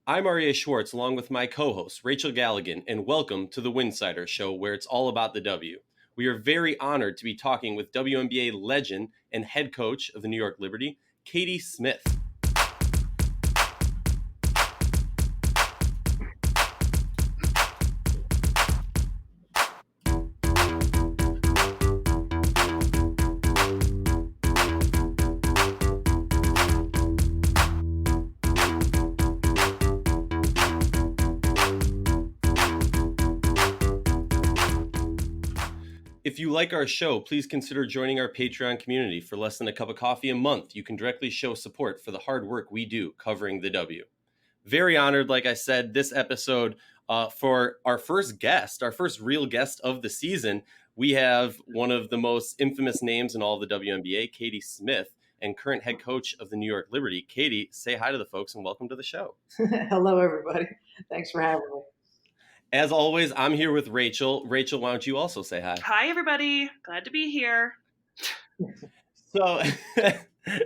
I'm Aryeh Schwartz, along with my co-host, Rachel Galligan, and welcome to the Winsidr show, where it's all about the W. We are very honored to be talking with WNBA legend and head coach of the New York Liberty, Katie Smith. If you like our show, please consider joining our Patreon community. For less than a cup of coffee a month, you can directly show support for the hard work we do covering the W. Very honored, like I said, this episode for our first guest, our first real guest of the season. We have one of the most infamous names in all of the WNBA, Katie Smith, and current head coach of the New York Liberty. Katie, say hi to the folks and welcome to the show. Hello, everybody. Thanks for having me. As always, I'm here with Rachel. Rachel, why don't you also say hi? Hi, everybody. Glad to be here. So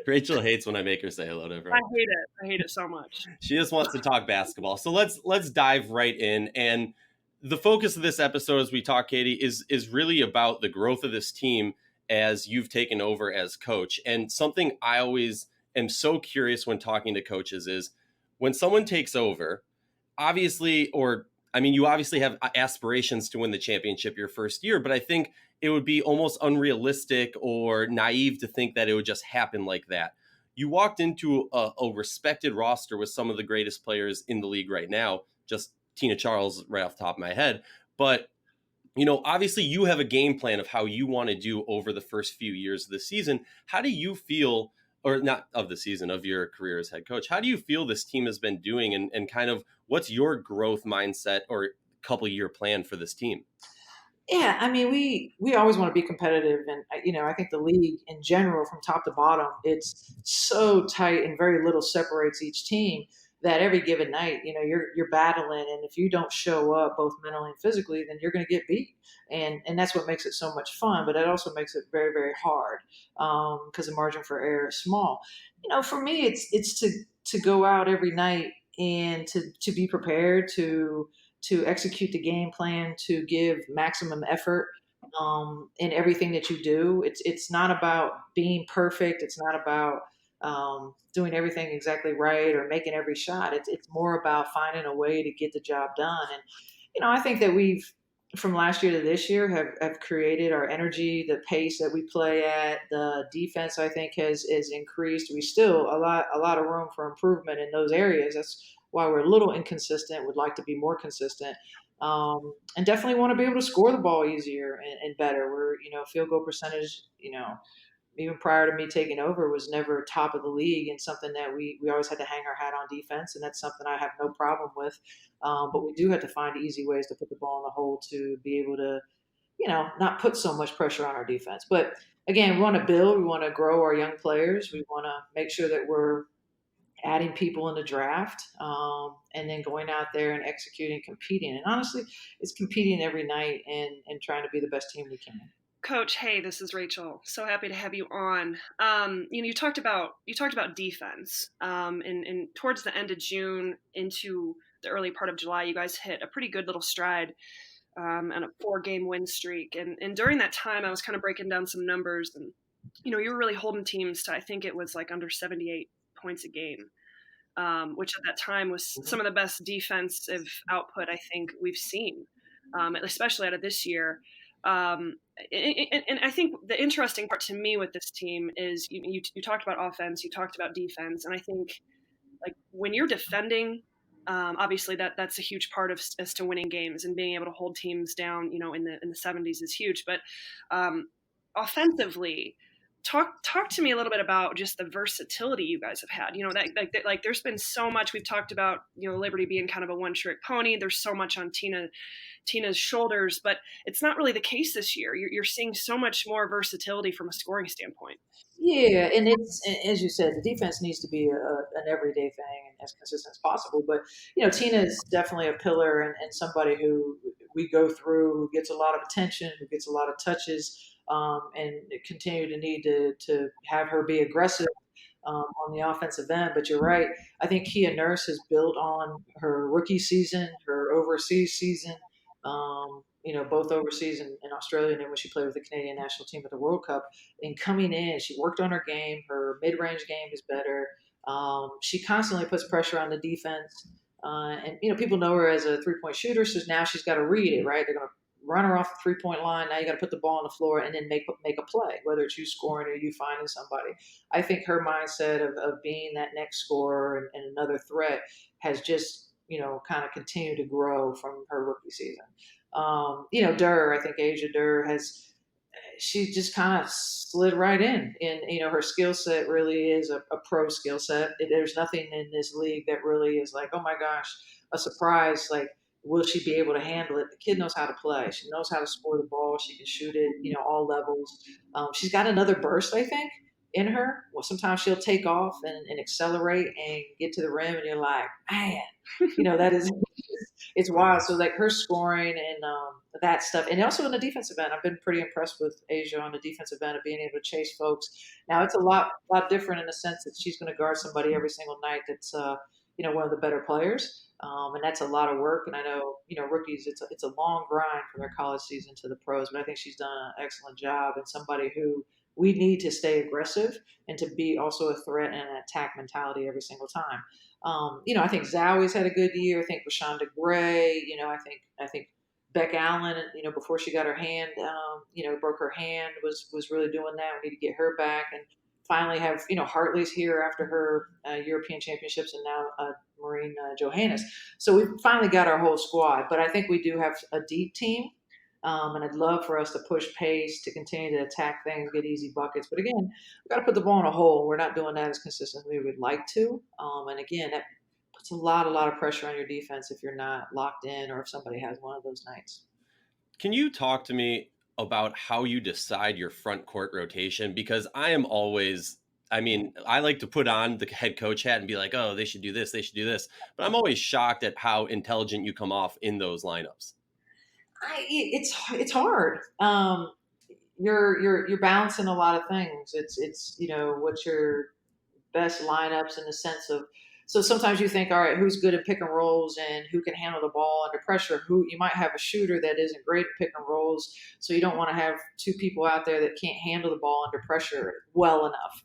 Rachel hates when I make her say hello to everyone. I hate it. I hate it so much. She just wants to talk basketball. So let's dive right in. And the focus of this episode, as we talk, Katie, is really about the growth of this team as you've taken over as coach. And something I always am so curious when talking to coaches is when someone takes over, you obviously have aspirations to win the championship your first year, but I think it would be almost unrealistic or naive to think that it would just happen like that. You walked into a respected roster with some of the greatest players in the league right now, just Tina Charles right off the top of my head. But, obviously you have a game plan of how you want to do over the first few years of the season. How do you feel, or not of the season, of your career as head coach, how do you feel this team has been doing and kind of what's your growth mindset or couple year plan for this team? Yeah, I mean, we always want to be competitive, and I think the league in general, from top to bottom, it's so tight and very little separates each team that every given night, you're battling, and if you don't show up both mentally and physically, then you're going to get beat, and that's what makes it so much fun. But it also makes it very, very hard because the margin for error is small. For me, it's to go out every night and to be prepared to execute the game plan, to give maximum effort in everything that you do. It's not about being perfect. It's not about doing everything exactly right or making every shot. It's more about finding a way to get the job done. And I think that we've from last year to this year have created our energy, the pace that we play at, the defense I think has increased. We still a lot of room for improvement in those areas. That's why we're a little inconsistent. Would like to be more consistent, and definitely want to be able to score the ball easier and better. We're field goal percentage, even prior to me taking over, was never top of the league, and something that we always had to hang our hat on defense, and that's something I have no problem with. But we do have to find easy ways to put the ball in the hole to be able to, not put so much pressure on our defense. But again, we want to build, we want to grow our young players, we want to make sure that we're adding people in the draft, and then going out there and executing, competing. And honestly, it's competing every night and trying to be the best team we can. Coach, hey, this is Rachel. So happy to have you on. You talked about defense, and towards the end of June into the early part of July, you guys hit a pretty good little stride and a 4-game win streak. And during that time, I was kind of breaking down some numbers, and you were really holding teams to, I think it was like under 78 points a game, which at that time was some of the best defensive output I think we've seen, especially out of this year. And I think the interesting part to me with this team is you talked about offense, you talked about defense, and I think like when you're defending, obviously that's a huge part of as to winning games and being able to hold teams down, in the 70s is huge. But offensively, talk to me a little bit about just the versatility you guys have had. Like there's been so much we've talked about. Liberty being kind of a one-trick pony. There's so much on Tina's shoulders, but it's not really the case this year. You're seeing so much more versatility from a scoring standpoint. Yeah, and it's, as you said, the defense needs to be an everyday thing and as consistent as possible. But Tina is definitely a pillar and somebody who we go through, who gets a lot of attention, who gets a lot of touches, and continue to need to have her be aggressive on the offensive end. But you're right. I think Kia Nurse has built on her rookie season, her overseas season, both overseas in Australia and then when she played with the Canadian national team at the World Cup. And coming in, she worked on her game. Her mid-range game is better. She constantly puts pressure on the defense. And people know her as a three-point shooter, so now she's got to read it, right? They're going to run her off the three-point line. Now you got to put the ball on the floor and then make a play, whether it's you scoring or you finding somebody. I think her mindset of being that next scorer and another threat has just kind of continued to grow from her rookie season. Durr, I think Asia Durr she just kind of slid right in. And, her skill set really is a pro skill set. There's nothing in this league that really is like, oh my gosh, a surprise. Like, will she be able to handle it? The kid knows how to play. She knows how to score the ball. She can shoot it, all levels. She's got another burst, I think, in her. Well, sometimes she'll take off and accelerate and get to the rim, and you're like, man, that is it's wild. So like her scoring and that stuff, and also in the defensive end, I've been pretty impressed with Asia on the defensive end of being able to chase folks. Now it's a lot different in the sense that she's going to guard somebody every single night that's one of the better players, and that's a lot of work. And I know rookies, it's a long grind from their college season to the pros, but I think she's done an excellent job and somebody who we need to stay aggressive and to be also a threat and an attack mentality every single time. I think Zowie's had a good year. I think Rashonda Gray. I think Beck Allen. Before she got her hand, broke her hand, was really doing that. We need to get her back and finally have Hartley's here after her European Championships and now Maureen Johannes. So we've finally got our whole squad. But I think we do have a deep team. And I'd love for us to push pace, to continue to attack things, get easy buckets. But again, we've got to put the ball in a hole. We're not doing that as consistently as we'd like to. And again, that puts a lot of pressure on your defense if you're not locked in or if somebody has one of those nights. Can you talk to me about how you decide your front court rotation? Because I like to put on the head coach hat and be like, oh, they should do this, they should do this. But I'm always shocked at how intelligent you come off in those lineups. It's hard. You're balancing a lot of things. It's what's your best lineups in the sense of. So sometimes you think, all right, who's good at pick and rolls and who can handle the ball under pressure? Who you might have a shooter that isn't great at pick and rolls, so you don't want to have two people out there that can't handle the ball under pressure well enough,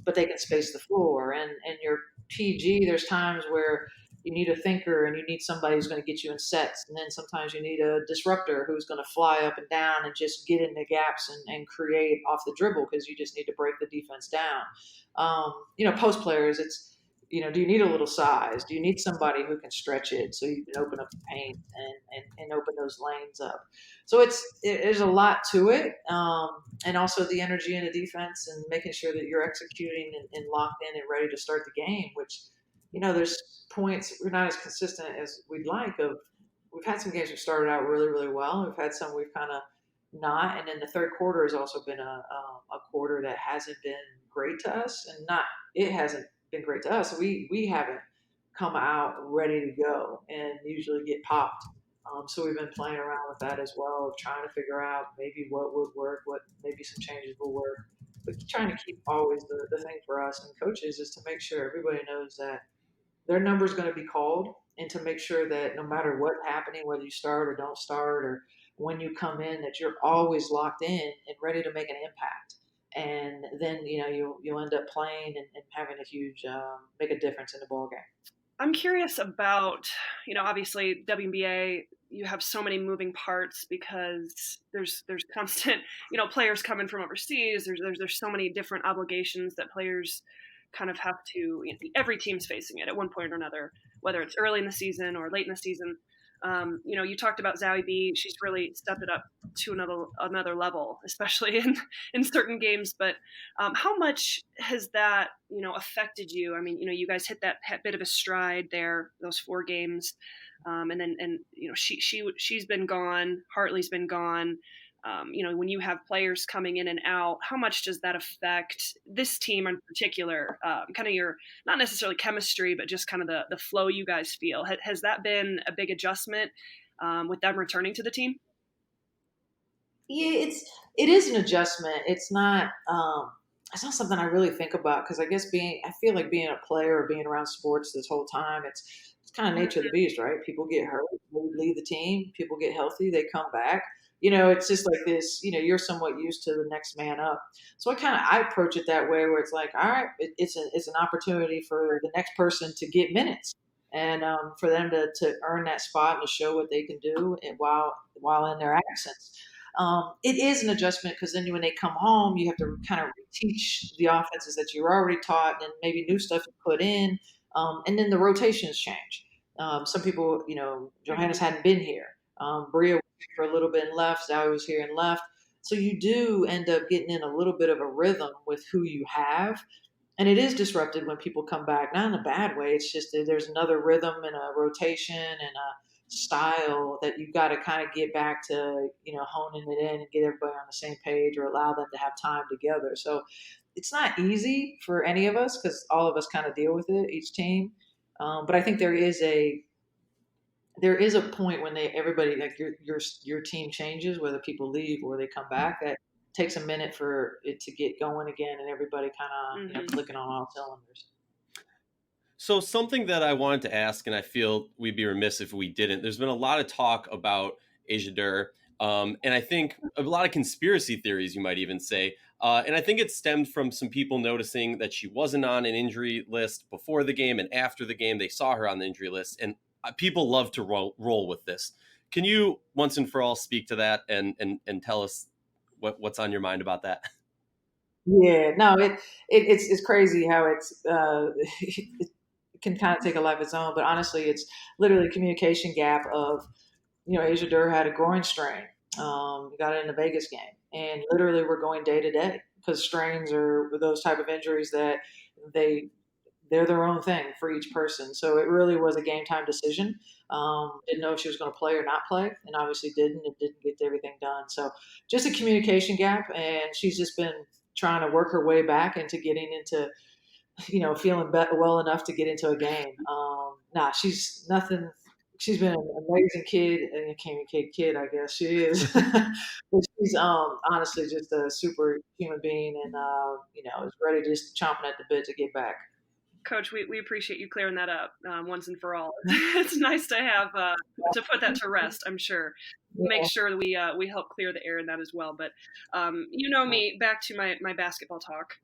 but they can space the floor. And your PG, there's times where you need a thinker and you need somebody who's going to get you in sets. And then sometimes you need a disruptor who's going to fly up and down and just get in the gaps and create off the dribble because you just need to break the defense down. Post players, it's, do you need a little size? Do you need somebody who can stretch it so you can open up the paint and open those lanes up? So there's a lot to it. And also the energy in the defense and making sure that you're executing and locked in and ready to start the game, which, there's points we're not as consistent as we'd like. We've had some games we've started out really, really well. We've had some we've kind of not. And then the third quarter has also been a quarter that hasn't been great to us, and it hasn't been great to us. We haven't come out ready to go and usually get popped. So we've been playing around with that as well, trying to figure out maybe what would work, what maybe some changes will work. But trying to keep always the thing for us and coaches is to make sure everybody knows that their number is going to be called, and to make sure that no matter what's happening, whether you start or don't start, or when you come in, that you're always locked in and ready to make an impact. And then you'll end up playing and having a huge make a difference in the ball game. I'm curious about obviously WNBA. You have so many moving parts because there's constant players coming from overseas. There's so many different obligations that players kind of have to. Every team's facing it at one point or another, whether it's early in the season or late in the season. You talked about Zowie B. She's really stepped it up to another level, especially in certain games. But how much has that affected you? I mean, you guys hit that bit of a stride there, those 4 games, and then she's been gone. Hartley's been gone. When you have players coming in and out, how much does that affect this team in particular? Kind of your, not necessarily chemistry, but just kind of the flow you guys feel. Has that been a big adjustment with them returning to the team? Yeah, it is an adjustment. It's not it's not something I really think about because I feel like being a player or being around sports this whole time, it's kind of nature of the beast, right? People get hurt, they leave the team, people get healthy, they come back. It's just like this. You're somewhat used to the next man up. So I approach it that way, where it's like, all right, it's an opportunity for the next person to get minutes, and for them to earn that spot and to show what they can do, and while in their absence. It is an adjustment because then when they come home, you have to kind of teach the offenses that you were already taught, and maybe new stuff you put in, and then the rotations change. Some people, Johannes hadn't been here. Bria was here for a little bit and left. Zowie was here and left. So you do end up getting in a little bit of a rhythm with who you have. And it is disrupted when people come back, not in a bad way. It's just that there's another rhythm and a rotation and a style that you've got to kind of get back to, honing it in and get everybody on the same page or allow them to have time together. So it's not easy for any of us because all of us kind of deal with it, each team. But I think there is a point when everybody like your team changes, whether people leave or they come back. That takes a minute for it to get going again, and everybody kind of clicking on all cylinders. So something that I wanted to ask, and I feel we'd be remiss if we didn't. There's been a lot of talk about Winsidr, and I think a lot of conspiracy theories, you might even say. And I think it stemmed from some people noticing that she wasn't on an injury list before the game and after the game. They saw her on the injury list, and people love to roll with this. Can you once and for all speak to that and tell us what's on your mind about that? Yeah, no, it's crazy how it can kind of take a life of its own. But honestly, it's literally a communication gap of, Asia Dur had a groin strain. Got it in the Vegas game, and literally we're going day to day because strains are those type of injuries that they they're their own thing for each person. So it really was a game time decision. Didn't know if she was going to play or not play, and obviously didn't. It didn't get everything done. So just a communication gap, and she's just been trying to work her way back into getting into, feeling well enough to get into a game. Nah, she's nothing. She's been an amazing kid, and a kid, I guess she is. But she's honestly just a super human being, and is ready, just chomping at the bit to get back. Coach, we appreciate you clearing that up once and for all. It's nice to have to put that to rest. I'm sure. Make Yeah. sure that we help clear the air in that as well. But you know me. Back to my basketball talk.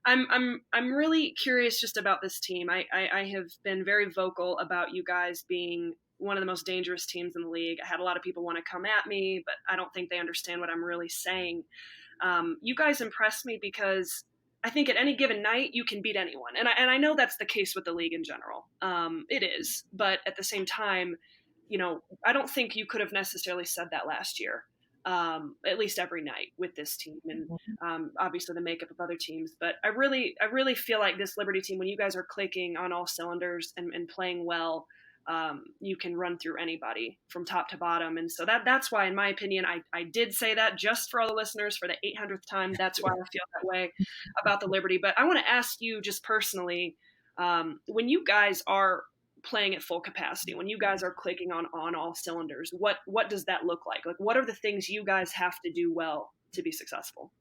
I'm really curious just about this team. I have been very vocal about you guys being one of the most dangerous teams in the league. I had a lot of people want to come at me, but I don't think they understand what I'm really saying. You guys impress me because I think at any given night you can beat anyone, and I know that's the case with the league in general. It is, but at the same time, I don't think you could have necessarily said that last year. At least every night with this team, and obviously the makeup of other teams. But I really feel like this Liberty team, when you guys are clicking on all cylinders and playing well, you can run through anybody from top to bottom. And so that's why, in my opinion, I did say that just for all the listeners for the 800th time. That's why I feel that way about the Liberty. But I want to ask you just personally, when you guys are playing at full capacity, when you guys are clicking on all cylinders, what does that look like? Like, what are the things you guys have to do well to be successful?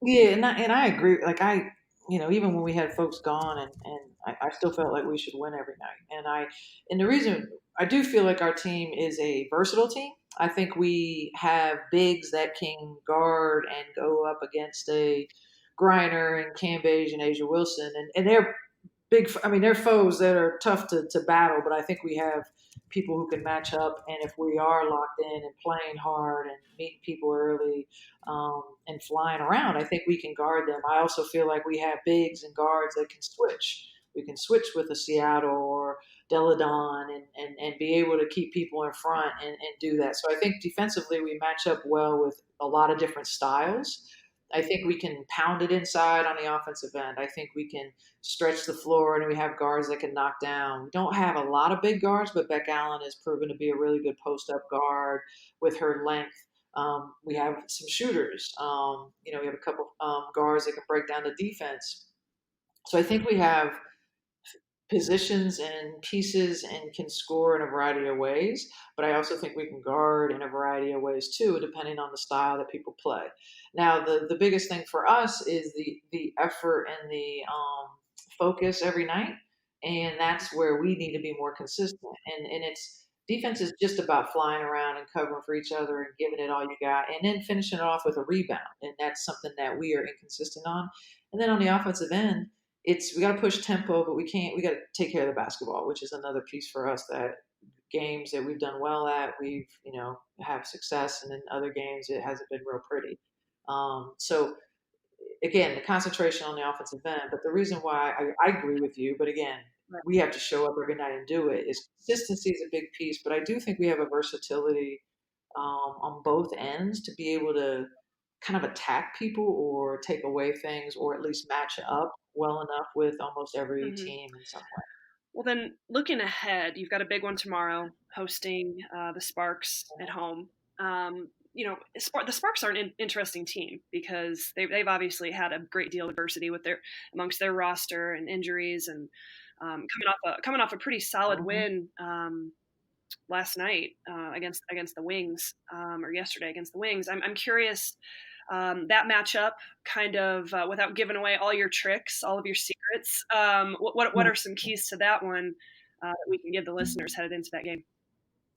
Yeah, and I agree. Like even when we had folks gone, and I still felt like we should win every night. And the reason I do feel like our team is a versatile team. I think we have bigs that can guard and go up against a Griner and Cam Beige and Asia Wilson, and they're big. I mean, they're foes that are tough to battle, but I think we have people who can match up. And if we are locked in and playing hard and meeting people early, and flying around, I think we can guard them. I also feel like we have bigs and guards that can switch. We can switch with a Seattle or Deladon and be able to keep people in front and do that. So I think defensively we match up well with a lot of different styles. I think we can pound it inside on the offensive end. I think we can stretch the floor, and we have guards that can knock down. We don't have a lot of big guards, but Beck Allen has proven to be a really good post up guard with her length. We have some shooters. We have a couple guards that can break down the defense. So I think we have positions and pieces and can score in a variety of ways. But I also think we can guard in a variety of ways too, depending on the style that people play. Now, the biggest thing for us is the effort and the focus every night, and that's where we need to be more consistent. And it's defense is just about flying around and covering for each other and giving it all you got, and then finishing it off with a rebound. And that's something that we are inconsistent on. And then on the offensive end, we got to push tempo, but we got to take care of the basketball, which is another piece for us that games that we've done well at, we've, have success. And in other games, it hasn't been real pretty. So again, the concentration on the offensive end, but the reason why I agree with you, but again, we have to show up every night and do it, is consistency is a big piece, but I do think we have a versatility on both ends to be able to kind of attack people or take away things or at least match up well enough with almost every team in some way. Well, then looking ahead, you've got a big one tomorrow, hosting the Sparks at home. The Sparks are an interesting team because they've obviously had a great deal of adversity amongst their roster and injuries, and coming off a pretty solid win last night against the Wings, or yesterday against the Wings. I'm curious, that matchup, kind of without giving away all your tricks, all of your secrets. What are some keys to that one that we can give the listeners headed into that game?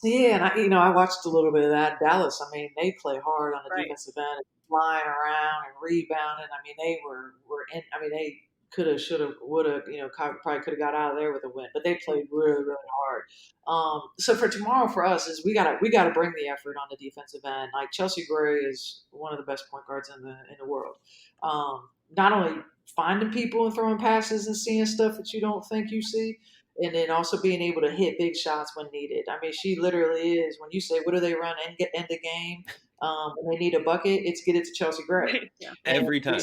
Yeah, and I watched a little bit of that. Dallas, I mean, they play hard on the Right. defensive end, flying around and rebounding. I mean, they were in. I mean, they could have, should have, would have. Probably could have got out of there with a win, but they played really, really hard. So for tomorrow, for us, is we gotta bring the effort on the defensive end. Like Chelsea Gray is one of the best point guards in the world. Not only finding people and throwing passes and seeing stuff that you don't think you see, and then also being able to hit big shots when needed. I mean, she literally is. When you say, "What do they run and get end the game?" When they need a bucket, it's get it to Chelsea Gray. Yeah. And Every time.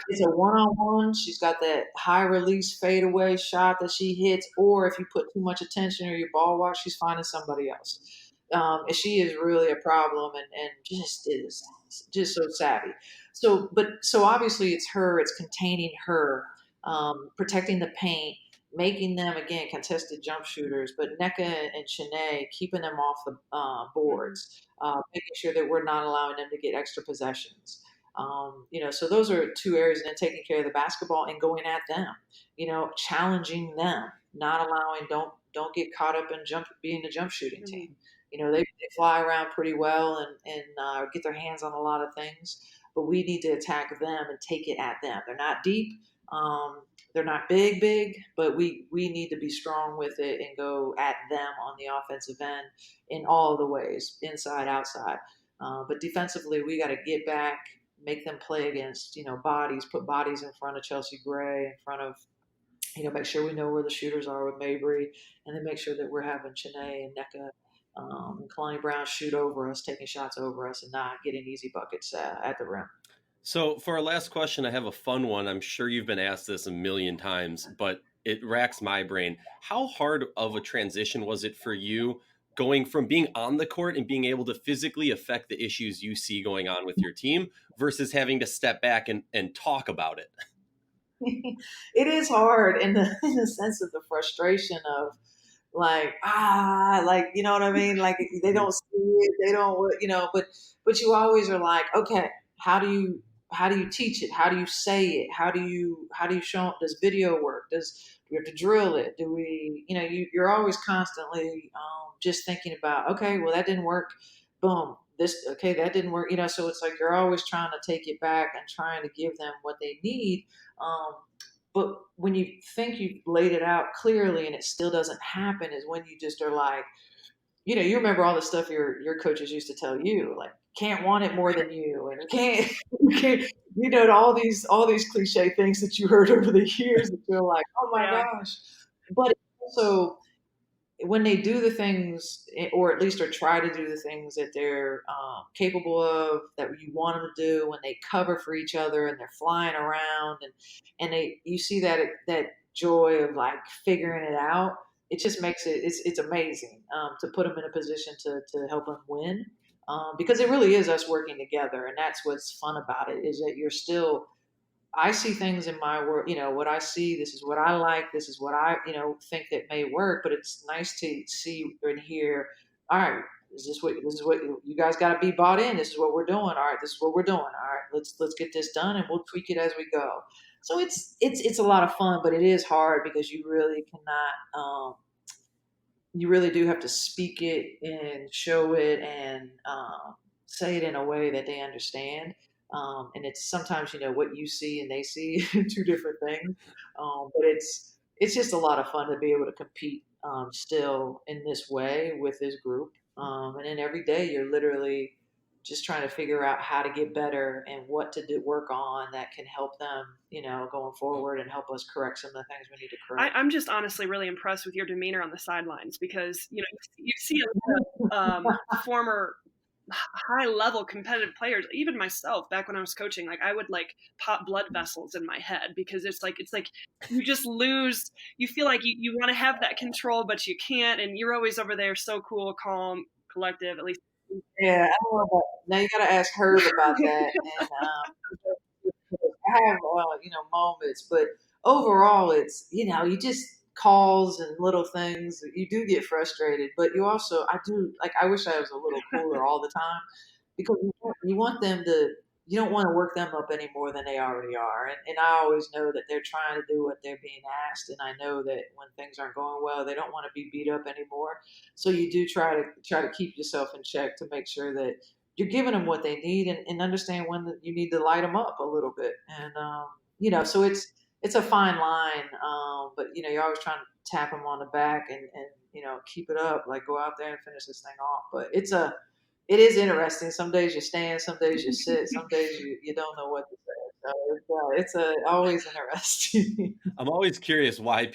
it's a one-on-one. She's got that high release fadeaway shot that she hits, or if you put too much attention or your ball watch, she's finding somebody else. And she is really a problem, and just is just so savvy. So obviously it's her. It's containing her, protecting the paint, making them again contested jump shooters. But Nneka and Shanae keeping them off the boards, making sure that we're not allowing them to get extra possessions. So those are two areas, and then taking care of the basketball and going at them, challenging them, not allowing, don't get caught up in being a jump shooting team. They fly around pretty well and get their hands on a lot of things, but we need to attack them and take it at them. They're not deep. They're not big, but we need to be strong with it and go at them on the offensive end in all the ways, inside, outside. But defensively, we got to get back, make them play against, bodies, put bodies in front of Chelsea Gray, in front of, make sure we know where the shooters are with Mabry, and then make sure that we're having Chanae and Nneka and Kalani Brown shoot over us, taking shots over us, and not getting easy buckets at the rim. So for our last question, I have a fun one. I'm sure you've been asked this a million times, but it racks my brain. How hard of a transition was it for you going from being on the court and being able to physically affect the issues you see going on with your team versus having to step back and talk about it? It is hard in the sense of the frustration of like, you know what I mean? Like they don't see it, they don't, but you always are like, okay, how do you teach it? How do you say it? How do you show? Does video work? Do we have to drill it? Do we, you're always constantly just thinking about, okay, well that didn't work. Boom. Okay, that didn't work. So it's like you're always trying to take it back and trying to give them what they need. But when you think you've laid it out clearly and it still doesn't happen, is when you just are like, you remember all the stuff your coaches used to tell you, like can't want it more than you, and you can't, all these cliche things that you heard over the years that you're like, oh my gosh. But also when they do the things, or at least or try to do the things that they're capable of, that you want them to do, when they cover for each other and they're flying around and you see that joy of like figuring it out, it just makes it's amazing to put them in a position to help them win, because it really is us working together, and that's what's fun about it, is that you're still I see things in my world, what I see, this is what I like, this is what I, think that may work, but it's nice to see and hear, all right, this is what you guys got to be bought in. This is what we're doing. All right, this is what we're doing. All right, let's get this done and we'll tweak it as we go. So it's a lot of fun, but it is hard because you really cannot, you really do have to speak it and show it and say it in a way that they understand. And it's sometimes what you see and they see two different things. But it's just a lot of fun to be able to compete still in this way with this group. And then every day you're literally just trying to figure out how to get better and what to do, work on that can help them, going forward and help us correct some of the things we need to correct. I'm just honestly really impressed with your demeanor on the sidelines because you see a lot of former high level competitive players, even myself back when I was coaching, like I would like pop blood vessels in my head because it's like you just lose, you feel like you want to have that control but you can't, and you're always over there so cool, calm, collective, at least. Yeah, I don't know about, now you got to ask Herb about that. And I have, moments, but overall, it's, you just calls and little things. You do get frustrated, but you also, I do, like, I wish I was a little cooler all the time because you want them to, you don't want to work them up any more than they already are. And I always know that they're trying to do what they're being asked. And I know that when things aren't going well, they don't want to be beat up anymore. So you do try to keep yourself in check to make sure that you're giving them what they need and understand when you need to light them up a little bit. And, so it's a fine line. But you're always trying to tap them on the back and, keep it up, like go out there and finish this thing off. But it is interesting. Some days you stand, some days you sit, some days you don't know what to say. So it's always interesting. I'm always curious why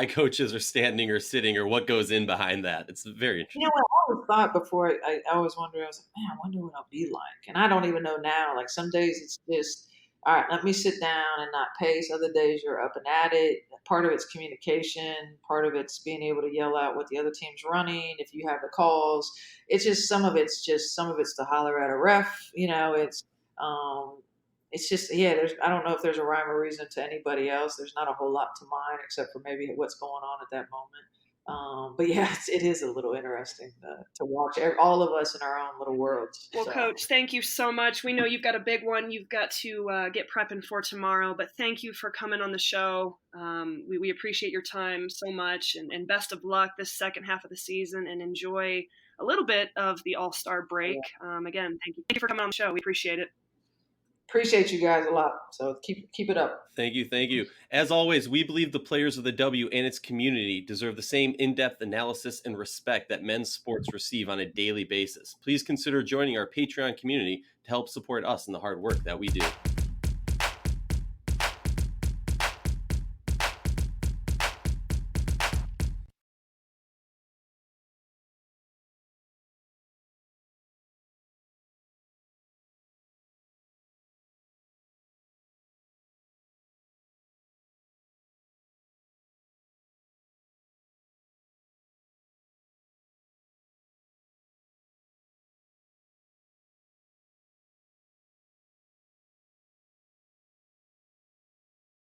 coaches are standing or sitting or what goes in behind that. It's very interesting. What I always thought before, I always wondered, I was like, man, I wonder what I'll be like. And I don't even know now. Like some days it's just, all right, let me sit down and not pace. Other days you're up and at it. Part of it's communication. Part of it's being able to yell out what the other team's running. If you have the calls, some of it's to holler at a ref. It's just, yeah, I don't know if there's a rhyme or reason to anybody else. There's not a whole lot to mine except for maybe what's going on at that moment. But yeah, it is a little interesting to watch all of us in our own little worlds. Well, Coach, thank you so much. We know you've got a big one you've got to get prepping for tomorrow, but thank you for coming on the show. We appreciate your time so much, and best of luck this second half of the season, and enjoy a little bit of the All-Star break. Yeah. Again, thank you for coming on the show. We appreciate it. Appreciate you guys a lot. So keep it up. Thank you. As always, we believe the players of the W and its community deserve the same in-depth analysis and respect that men's sports receive on a daily basis. Please consider joining our Patreon community to help support us in the hard work that we do.